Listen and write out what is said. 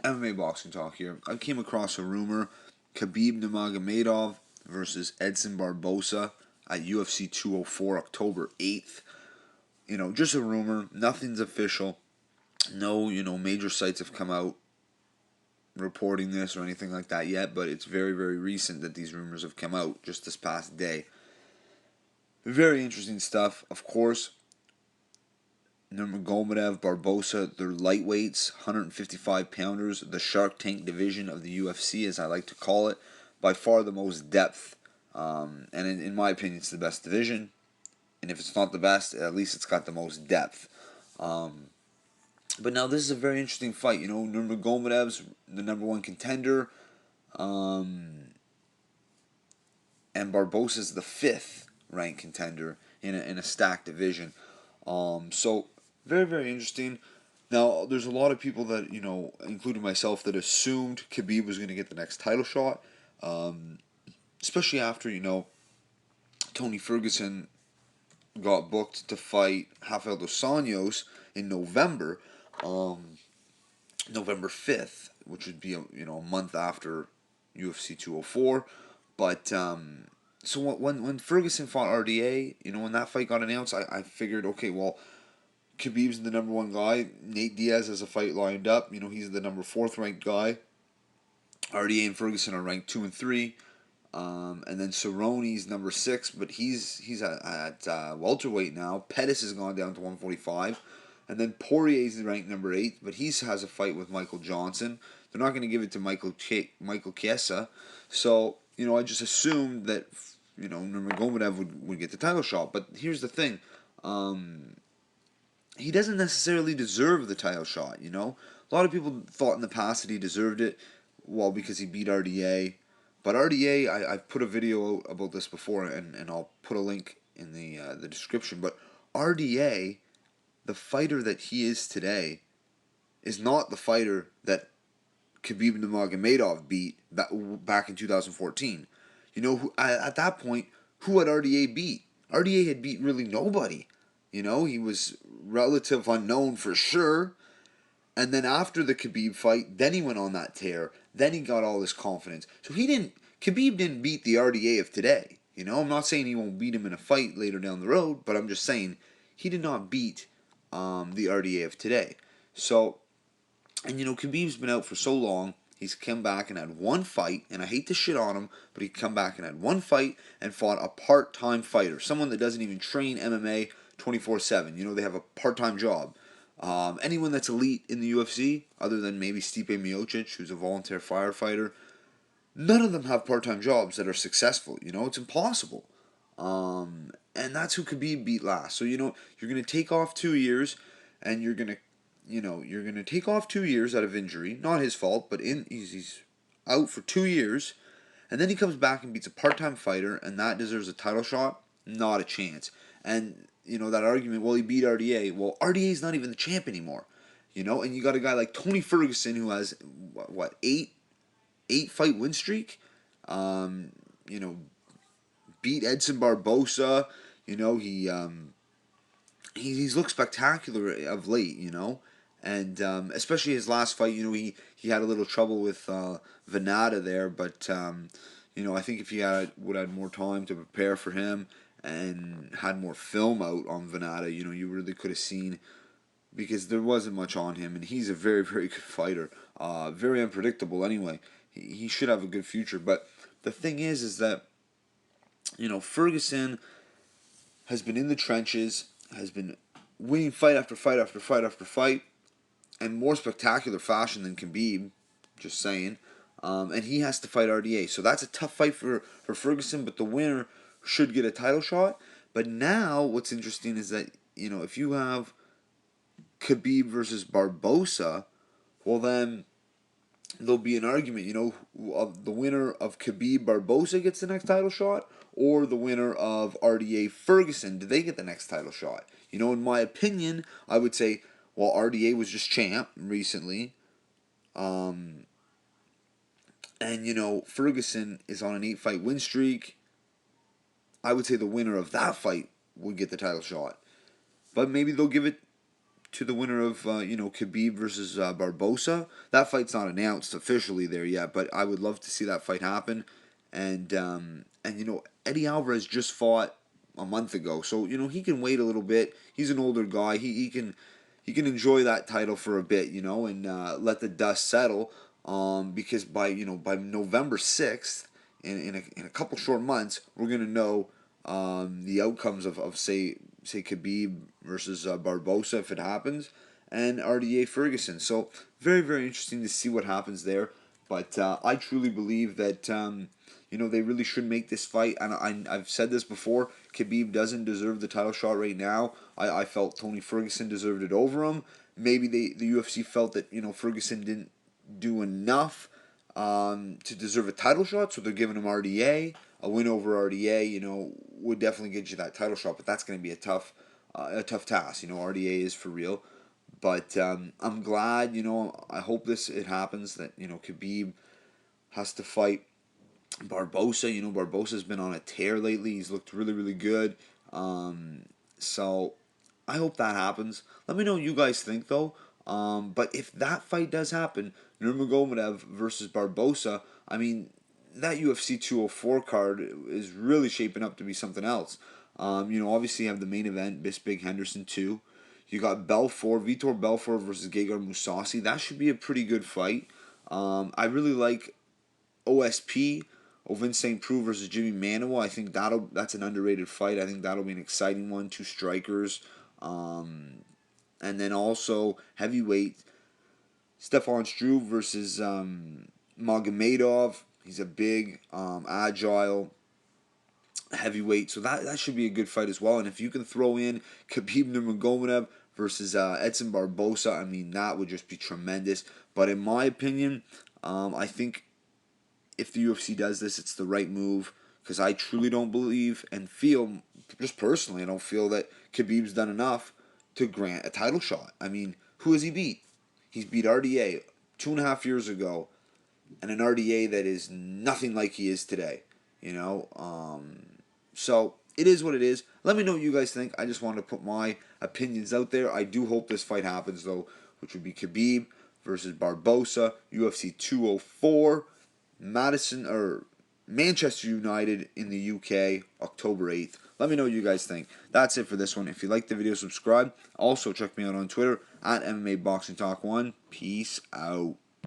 MMA boxing talk here. I came across a rumor: Khabib Nurmagomedov versus Edson Barboza at UFC 204, October 8th. Just a rumor. Nothing's official. No, major sites have come out reporting this or anything like that yet, but it's very, very recent that these rumors have come out just this past day. Very interesting stuff, of course. Nurmagomedov, Barboza, they're lightweights, 155 pounders, the Shark Tank division of the UFC, as I like to call it. By far the most depth, and in my opinion, it's the best division. And if it's not the best, at least it's got the most depth. But now this is a very interesting fight. Nurmagomedov's the number one contender, and Barboza's the fifth ranked contender in a stacked division. So very, very interesting. Now, there's a lot of people that, including myself, that assumed Khabib was going to get the next title shot, especially after, Tony Ferguson got booked to fight Rafael dos Anjos in November, November 5th, which would be, a month after UFC 204. But, so when Ferguson fought RDA, when that fight got announced, I figured, okay, well, Khabib's the number one guy. Nate Diaz has a fight lined up. He's the number 4th ranked guy. RDA and Ferguson are ranked 2 and 3. And then Cerrone's number 6, but he's at welterweight now. Pettis has gone down to 145. And then Poirier's ranked number 8, but he has a fight with Michael Johnson. They're not going to give it to Michael Chiesa. So, I just assumed that, Nurmagomedov would get the title shot. But here's the thing. He doesn't necessarily deserve the title shot, A lot of people thought in the past that he deserved it, well, because he beat RDA. But RDA, I've put a video out about this before, and I'll put a link in the description. But RDA, the fighter that he is today, is not the fighter that Khabib Nurmagomedov beat back in 2014. At that point, who had RDA beat? RDA had beat really nobody. He was relative unknown for sure. And then after the Khabib fight, then he went on that tear. Then he got all this confidence. So Khabib didn't beat the RDA of today. I'm not saying he won't beat him in a fight later down the road, but I'm just saying he did not beat the RDA of today. So, and Khabib's been out for so long. He's come back and had one fight, and I hate to shit on him, but he come back and had one fight and fought a part-time fighter, someone that doesn't even train MMA 24/7. They have a part-time job. Anyone that's elite in the UFC, other than maybe Stipe Miocic, who's a volunteer firefighter, none of them have part-time jobs that are successful. It's impossible. And that's who Khabib beat last. So, you're going to take off 2 years, and you're going to take off 2 years out of injury. Not his fault, but he's out for 2 years. And then he comes back and beats a part-time fighter, and that deserves a title shot? Not a chance. And, that argument, well, he beat RDA. Well, RDA's not even the champ anymore. And you got a guy like Tony Ferguson who has, what, 8 fight win streak? Beat Edson Barboza. He's looked spectacular of late, and especially his last fight, he had a little trouble with Venata there, but I think if he would have had more time to prepare for him and had more film out on Venata, you really could have seen, because there wasn't much on him, and he's a very, very good fighter, very unpredictable anyway. He should have a good future, but the thing is that, Ferguson has been in the trenches, has been winning fight after fight after fight after fight, and more spectacular fashion than Khabib, just saying. And he has to fight RDA. So that's a tough fight for Ferguson, but the winner should get a title shot. But now what's interesting is that, if you have Khabib versus Barboza, well then there'll be an argument, of the winner of Khabib Barboza gets the next title shot, or the winner of RDA Ferguson, do they get the next title shot? In my opinion, I would say, well, RDA was just champ recently, and Ferguson is on an 8-fight win streak. I would say the winner of that fight would get the title shot, but maybe they'll give it to the winner of Khabib versus Barboza. That fight's not announced officially there yet, but I would love to see that fight happen. And Eddie Alvarez just fought a month ago, so he can wait a little bit. He's an older guy. He can enjoy that title for a bit, and let the dust settle. Because by November 6th, in a couple short months, we're gonna know the outcomes of say Khabib versus Barboza if it happens, and RDA Ferguson. So very very interesting to see what happens there. But I truly believe that they really should make this fight. And I've said this before. Khabib doesn't deserve the title shot right now. I felt Tony Ferguson deserved it over him. Maybe the UFC felt that Ferguson didn't do enough to deserve a title shot, so they're giving him RDA. A win over RDA, would definitely get you that title shot, but that's going to be a tough task. RDA is for real, but I'm glad. I hope it happens that Khabib has to fight Barboza. Barboza's been on a tear lately. He's looked really really good. So I hope that happens. Let me know what you guys think though. But if that fight does happen, Nurmagomedov versus Barboza, I mean, that UFC 204 card is really shaping up to be something else. Obviously you have the main event, Bisping Henderson 2. You got Vitor Belfort versus Gegard Mousasi. That should be a pretty good fight. I really like OSP, Ovin St. Preux versus Jimmy Manuwa. I think that's an underrated fight. I think that'll be an exciting one. Two strikers. And then also heavyweight, Stefan Struve versus Magomedov. He's a big, agile heavyweight, so that should be a good fight as well. And if you can throw in Khabib Nurmagomedov versus Edson Barboza, I mean, that would just be tremendous. But in my opinion, I think if the UFC does this, it's the right move, because I truly don't believe and feel, just personally, I don't feel that Khabib's done enough to grant a title shot. I mean, who has he beat? He's beat RDA 2.5 years ago, and an RDA that is nothing like he is today. So it is what it is. Let me know what you guys think. I just wanted to put my opinions out there. I do hope this fight happens though, which would be Khabib versus Barboza, UFC 204, Manchester United in the UK, October 8th. Let me know what you guys think. That's it for this one. If you like the video, subscribe. Also, check me out on Twitter at MMA Boxing Talk 1. Peace out.